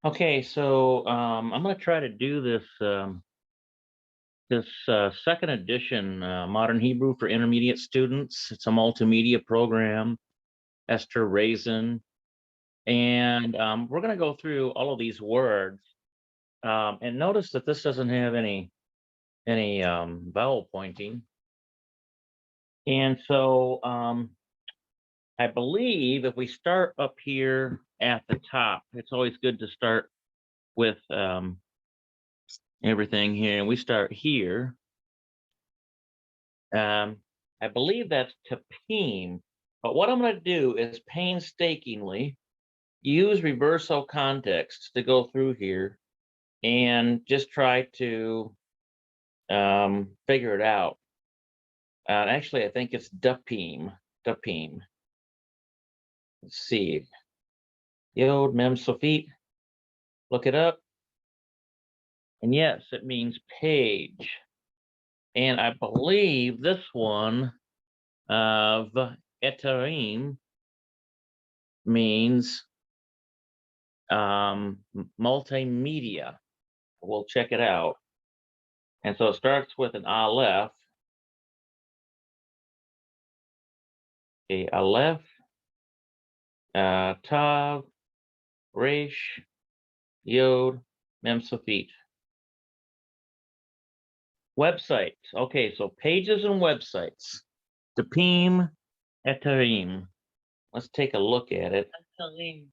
Okay, so I'm going to try to do this second edition Modern Hebrew for intermediate students. It's a multimedia program, Esther Raisin, and we're going to go through all of these words. And notice that this doesn't have any vowel pointing, and so I believe if we start up here at the top, it's always good to start with everything here, and we start here. I believe that's tapim, but what I'm going to do is painstakingly use reversal context to go through here and just try to figure it out. Actually, I think it's dapim. Dapim. Let's see. Yod mem sofit. Look it up. And yes, it means page. And I believe this one of etarim means multimedia. We'll check it out. And so it starts with an aleph. A aleph, tav, resh, yod, mem sofit. Websites. Okay, so pages and websites. Dapim, etarim. Let's take a look at it. אתרים.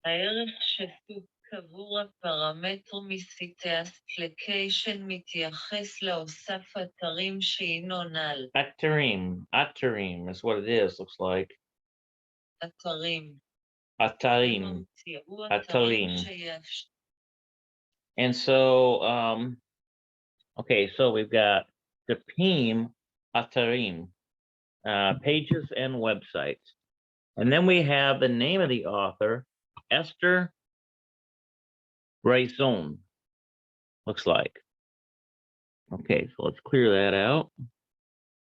הערך שסוג קבור הפרמטר מסיטי אפליקיישן מתייחס להוסף אתרים שהינו נ"ל. Atarim is what it is, looks like. אתרים. Atarim. תראו אתרים. שיש. And so, okay, so we've got Dapim, Atarim, pages and websites. And then we have the name of the author, Esther Raisin, looks like. Okay, so let's clear that out.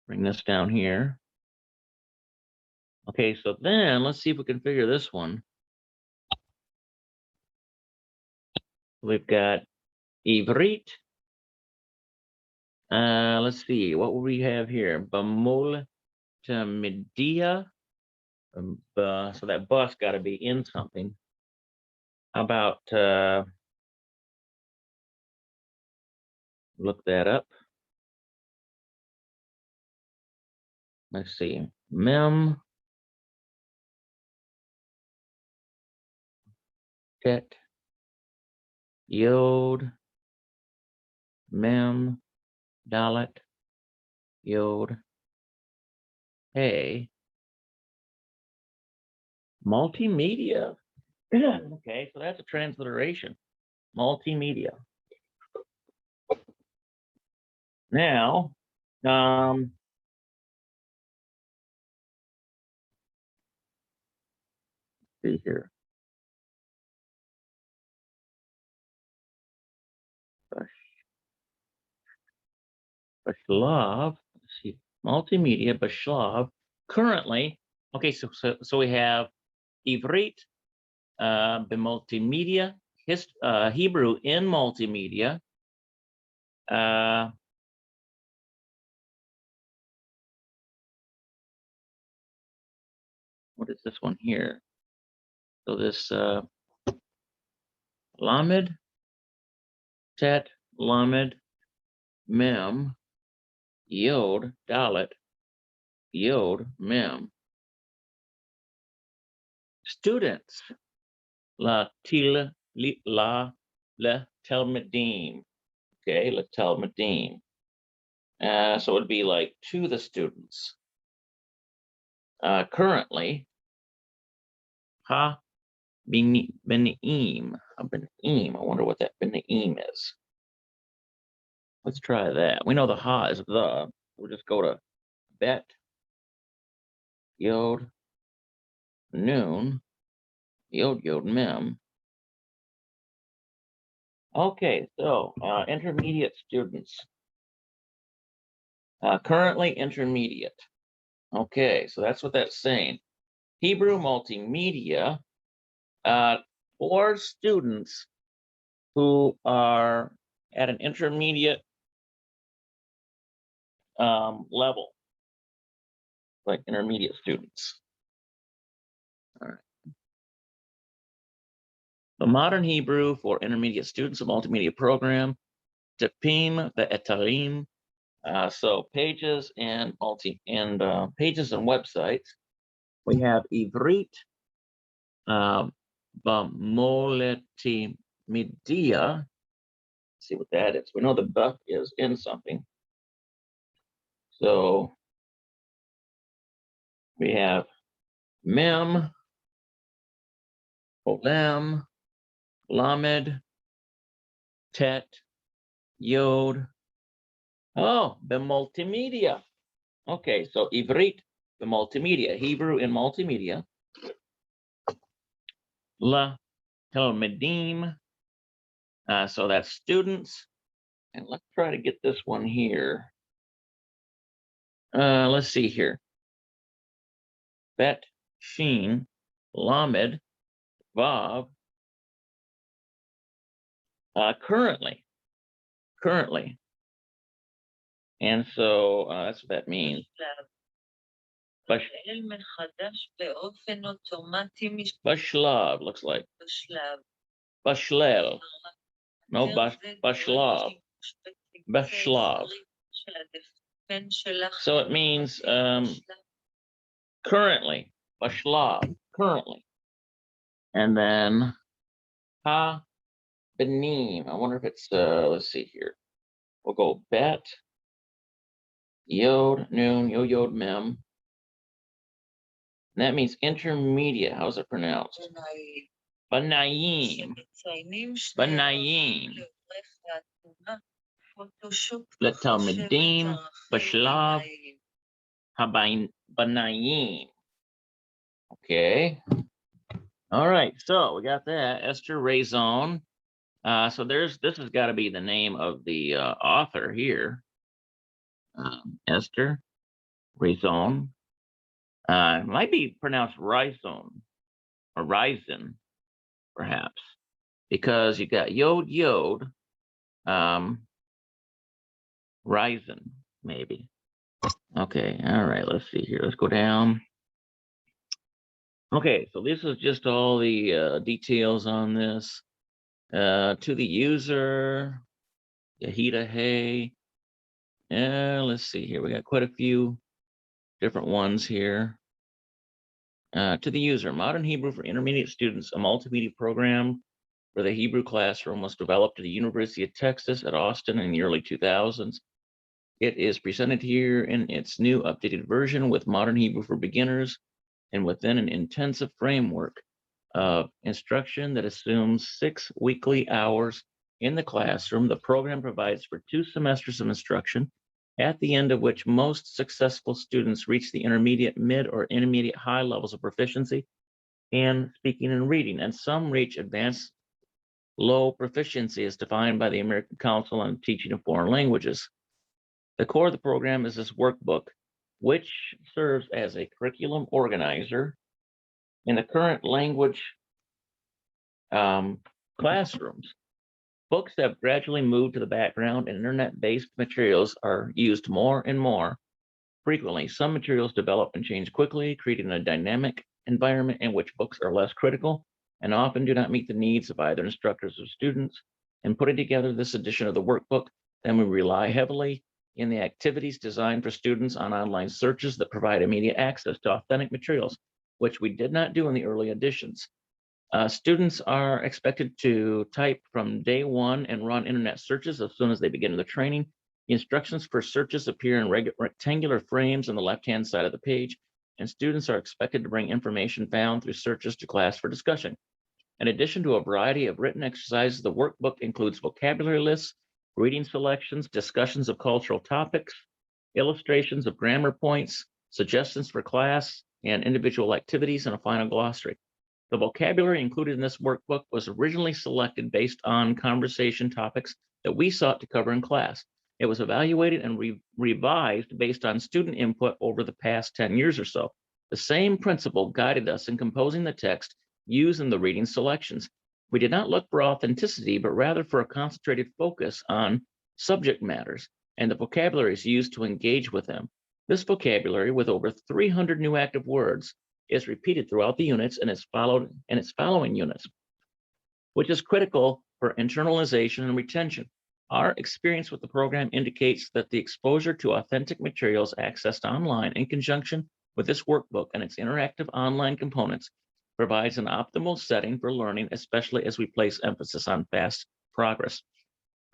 Bring this down here. Okay, so then let's see if we can figure this one. We've got Ivrit. Let's see, what will we have here? Bamul to Media. So that bus got to be in something. How about look that up? Let's see. Mem. Tet. Yod. Mem. Dalet. Yod. Hey. Multimedia. Okay, so that's a transliteration. Multimedia. Now, see here. Bashlav. Let's see. Multimedia. Bashlav. Currently, okay, so we have Ivrit, b'multimedia, Hebrew in multimedia. What is this one here? So this Lamed, Tet, Lamed, Mem, Yod, Dalet, Yod, Mem. Students, La Til, La, Le Telmedim. Okay, Le Telmedim. So it'd be like to the students. Currently, Ha Benaim. Benaim. I wonder what that Benaim is. Let's try that. We know the Ha is the. We'll just go to Bet, Yod, Noon, Yod, Mem. Okay, so intermediate students. Currently intermediate. Okay, so that's what that's saying. Hebrew multimedia. for students who are at an intermediate level, like intermediate students. All right. The Modern Hebrew for Intermediate Students, a multimedia program, Tepim ve'etarim, so pages and pages and websites. We have Ivrit b'moletimedia. See what that is. We know the buff is in something. So we have mem, olem, lamed, tet, yod. Oh, the multimedia. Okay, so Ivrit, the multimedia, Hebrew in multimedia. La Talmidim, so that's students. And let's try to get this one here. Let's see here. Bet, Sheen, Lamed, Vav. Currently. And so that's what that means. Bashlav looks like. Bashlel. No, Bashlav. Bashlav. So it means currently. Bashlav. Currently. And then Ha Benim. I wonder if it's let's see here. We'll go Bet. Yod, Noon, Yod, Mem. And that means intermediate. How's it pronounced? Banayim. Banayim. Letalmidim, Bashlav, Banayim. Okay. All right. So we got that. Esther Raison. So this has got to be the name of the author here. Esther Raison. It might be pronounced Rhizon or Rhizon, perhaps, because you got Yod, Rhizon, maybe. Okay, all right, let's see here. Let's go down. Okay, so this is just all the details on this. To the user, Yahida Hay. Let's see here. We got quite a few different ones here. To the user, Modern Hebrew for Intermediate Students, a multimedia program for the Hebrew classroom, was developed at the University of Texas at Austin in the early 2000s. It is presented here in its new updated version with Modern Hebrew for Beginners and within an intensive framework of instruction that assumes 6 weekly hours in the classroom. The program provides for 2 semesters of instruction, at the end of which most successful students reach the intermediate, mid, or intermediate high levels of proficiency in speaking and reading, and some reach advanced low proficiency as defined by the American Council on Teaching of Foreign Languages. The core of the program is this workbook, which serves as a curriculum organizer in the current language classrooms. Books have gradually moved to the background, and internet-based materials are used more and more frequently. Some materials develop and change quickly, creating a dynamic environment in which books are less critical and often do not meet the needs of either instructors or students. In putting together this edition of the workbook, then we rely heavily in the activities designed for students on online searches that provide immediate access to authentic materials, which we did not do in the early editions. Students are expected to type from day one and run internet searches as soon as they begin the training. The instructions for searches appear in rectangular frames on the left-hand side of the page, and students are expected to bring information found through searches to class for discussion. In addition to a variety of written exercises, the workbook includes vocabulary lists, reading selections, discussions of cultural topics, illustrations of grammar points, suggestions for class and individual activities, and a final glossary. The vocabulary included in this workbook was originally selected based on conversation topics that we sought to cover in class. It was evaluated and revised based on student input over the past 10 years or so. The same principle guided us in composing the text used in the reading selections. We did not look for authenticity, but rather for a concentrated focus on subject matters and the vocabularies used to engage with them. This vocabulary, with over 300 new active words, is repeated throughout the units and is followed in its following units, which is critical for internalization and retention. Our experience with the program indicates that the exposure to authentic materials accessed online in conjunction with this workbook and its interactive online components provides an optimal setting for learning, especially as we place emphasis on fast progress.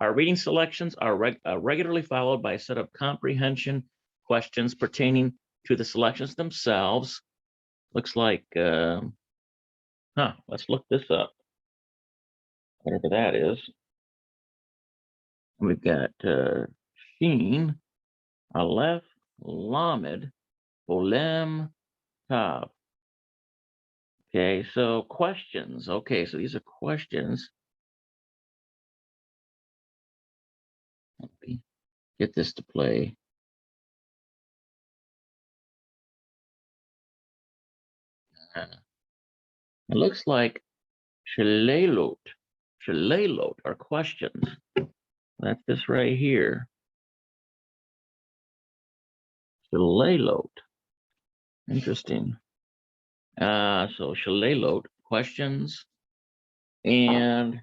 Our reading selections are regularly followed by a set of comprehension questions pertaining to the selections themselves. Looks like, let's look this up. Whatever that is. We've got Sheen, Aleph, Lamed, Olem, Tav. Okay, so questions. Okay, so these are questions. Let me get this to play. It looks like Shalelot are questions. That's this right here. Shalelot. Interesting. So Shalelot, questions. And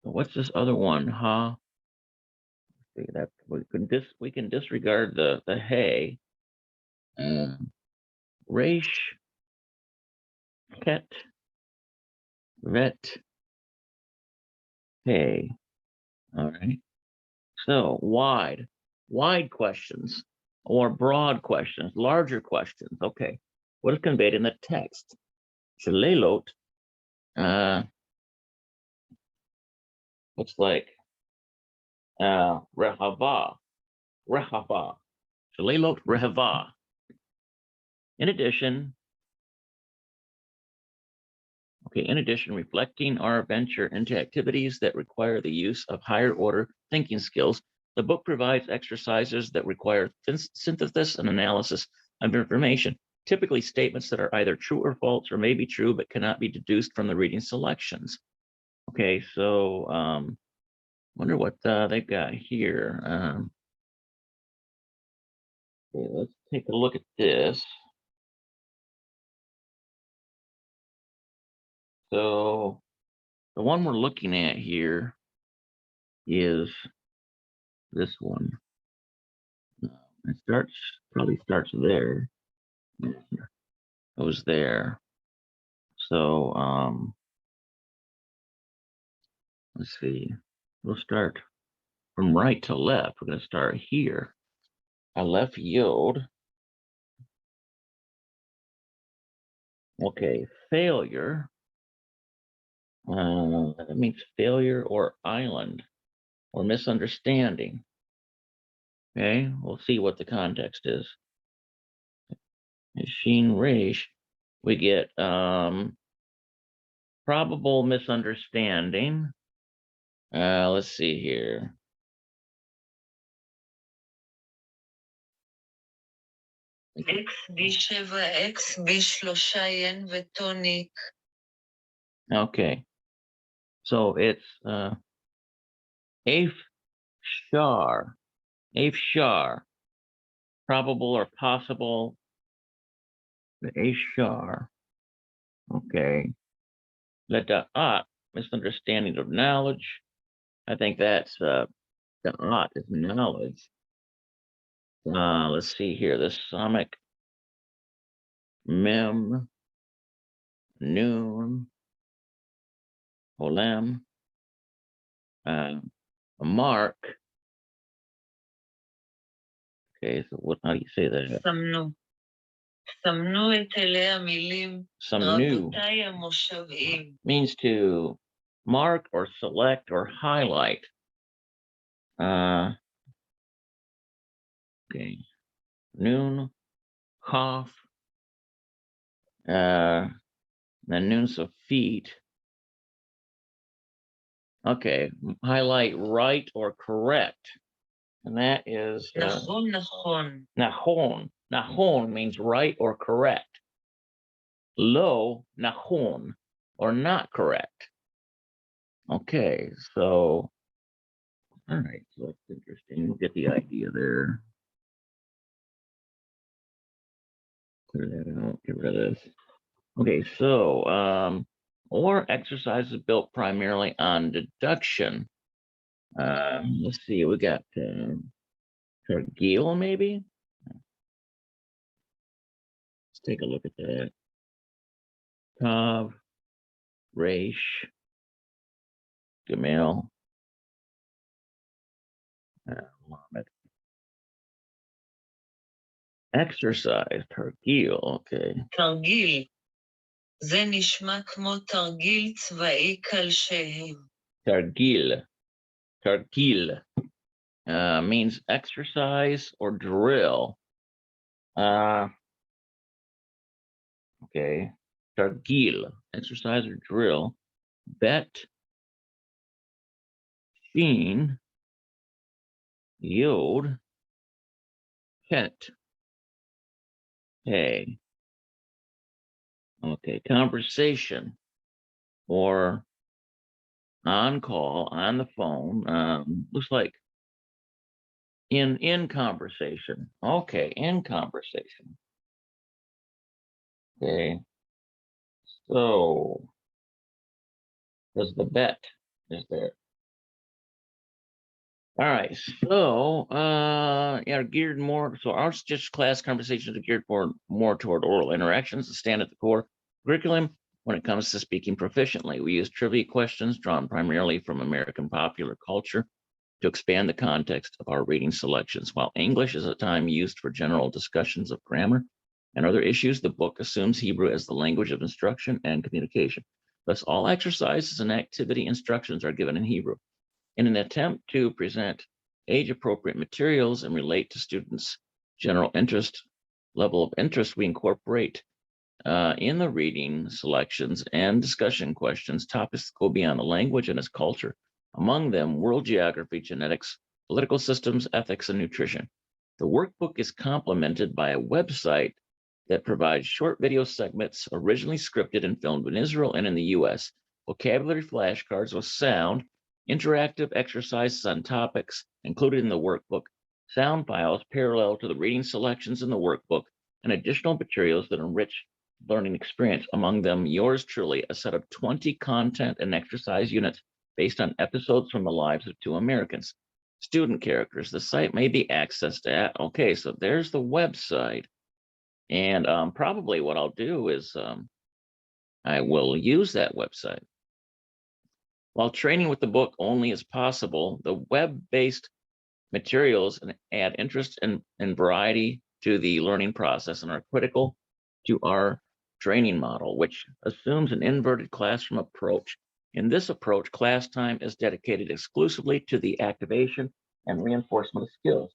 what's this other one? See that we can disregard the hay. Resh, ket, vet, hay. All right. So wide questions or broad questions, larger questions. Okay. What is conveyed in the text? Shalelot, looks like rehava. Shalelot rehava. In addition, reflecting our venture into activities that require the use of higher order thinking skills, the book provides exercises that require synthesis and analysis of information, typically statements that are either true or false or may be true but cannot be deduced from the reading selections. Okay, so wonder what they've got here. Okay, let's take a look at this. So the one we're looking at here is this one. It probably starts there. Goes there. So let's see. We'll start from right to left. We're going to start here. Aleph Yod. Okay, failure. That means failure or island or misunderstanding. Okay, we'll see what the context is. Shin Resh, we get probable misunderstanding. Let's see here. X B7 X B3 ין וטוניק. Okay, so it's Aif Shar, probable or possible. The Aif Shar. Okay. The misunderstanding of knowledge. I think that's the is knowledge. Let's see here. The Samic Mem Noon Olem Mark. Okay, so how do you say that? סמנו את אלה המילים, רבותיי המושבעים. Means to mark or select or highlight. Okay. Noon, Kaf, the noons of feet. Okay, highlight right or correct. And that is Nahon. Nahon means right or correct. Lo, nahon, or not correct. Okay, so, all right, so that's interesting. We'll get the idea there. Clear that out, get rid of this. Okay, so, or exercises built primarily on deduction. Let's see, we got Cargill, maybe? Let's take a look at that. Tav, Raish, Gamel, Mohammed. Exercise, Cargill, okay. תרגיל. זה נשמע כמו תרגיל צבאי כלשהם. Targil. Targil means exercise or drill. Okay. Targil, exercise or drill. Bet, Sheen, Yod, Ket. Hey. Okay, conversation or on call, on the phone. Looks like in conversation. Okay, in conversation. Okay. So there's the bet is there. All right, so yeah, geared more. So our just class conversations are geared more toward oral interactions to stand at the core curriculum when it comes to speaking proficiently. We use trivia questions drawn primarily from American popular culture to expand the context of our reading selections. While English is at time used for general discussions of grammar and other issues, the book assumes Hebrew as the language of instruction and communication. Thus, all exercises and activity instructions are given in Hebrew. In an attempt to present age-appropriate materials and relate to students' general level of interest, we incorporate in the reading selections and discussion questions topics that go beyond the language and its culture. Among them, world geography, genetics, political systems, ethics, and nutrition. The workbook is complemented by a website that provides short video segments originally scripted and filmed in Israel and in the US, vocabulary flashcards with sound, interactive exercises on topics included in the workbook, sound files parallel to the reading selections in the workbook, and additional materials that enrich learning experience. Among them, yours truly, a set of 20 content and exercise units based on episodes from the lives of two Americans. Student characters. The site may be accessed at, okay, so there's the website. And probably what I'll do is I will use that website. While training with the book only is possible, the web-based materials add interest and variety to the learning process and are critical to our training model, which assumes an inverted classroom approach. In this approach, class time is dedicated exclusively to the activation and reinforcement of skills.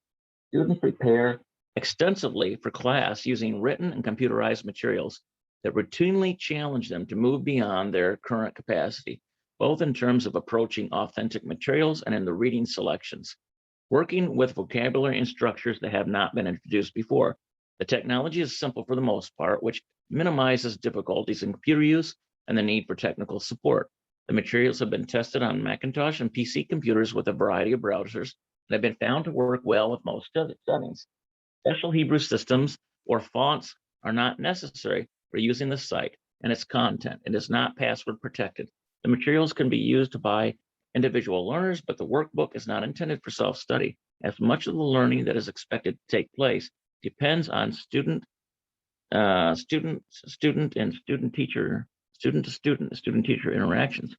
Students prepare extensively for class using written and computerized materials that routinely challenge them to move beyond their current capacity, both in terms of approaching authentic materials and in the reading selections. Working with vocabulary and structures that have not been introduced before. The technology is simple for the most part, which minimizes difficulties in computer use and the need for technical support. The materials have been tested on Macintosh and PC computers with a variety of browsers and have been found to work well with most settings. Special Hebrew systems or fonts are not necessary for using the site and its content. It is not password protected. The materials can be used by individual learners, but the workbook is not intended for self-study, as much of the learning that is expected to take place depends on student to student teacher interactions.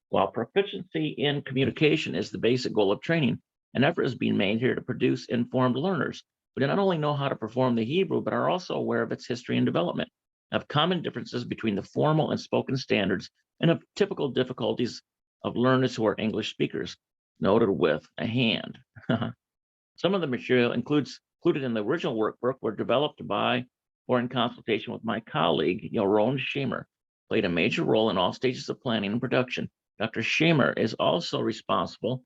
While proficiency in communication is the basic goal of training, an effort is being made here to produce informed learners who not only know how to perform the Hebrew, but are also aware of its history and development, of common differences between the formal and spoken standards, and of typical difficulties of learners who are English speakers, noted with a hand. Some of the material included in the original workbook were developed by or in consultation with my colleague, Yaron Shamer, played a major role in all stages of planning and production. Dr. Shamer is also responsible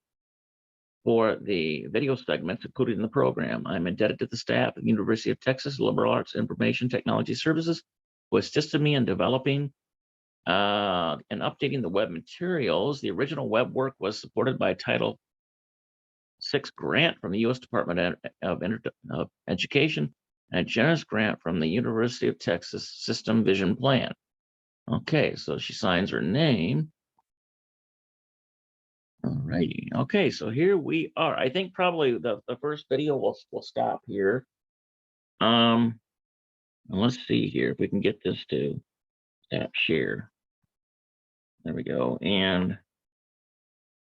for the video segments included in the program. I'm indebted to the staff at the University of Texas Liberal Arts Information Technology Services, who assisted me in developing and updating the web materials. The original web work was supported by a Title VI grant from the U.S. Department of Education and a generous grant from the University of Texas System Vision Plan. Okay, so she signs her name. All righty. Okay, so here we are. I think probably the first video will stop here. And let's see here if we can get this to tap share. There we go. And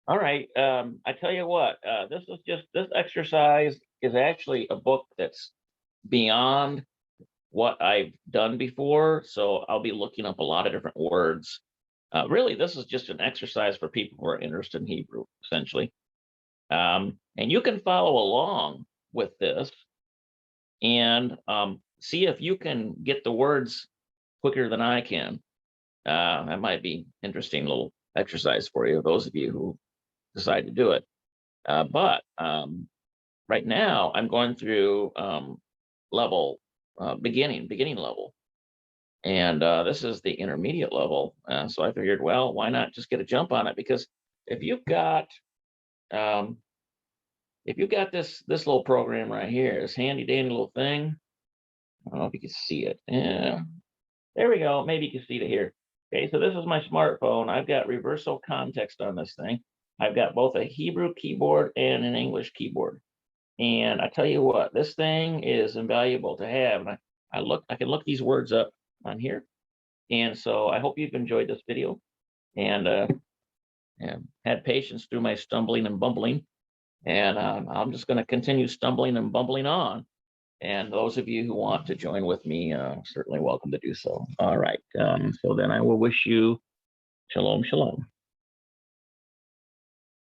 all right, I tell you what, this exercise is actually a book that's beyond what I've done before. So I'll be looking up a lot of different words. Really, this is just an exercise for people who are interested in Hebrew, essentially. And you can follow along with this and see if you can get the words quicker than I can. That might be interesting little exercise for you, those of you who decide to do it. But right now, I'm going through level beginning level. And this is the intermediate level. So I figured, well, why not just get a jump on it? Because if you've got this little program right here, this handy dandy little thing, I don't know if you can see it. Yeah, there we go. Maybe you can see it here. Okay, so this is my smartphone. I've got reversal context on this thing. I've got both a Hebrew keyboard and an English keyboard. And I tell you what, this thing is invaluable to have. And I can look these words up on here. And so I hope you've enjoyed this video and had patience through my stumbling and bumbling. And I'm just going to continue stumbling and bumbling on. And those of you who want to join with me, certainly welcome to do so. All right. So then I will wish you shalom, shalom.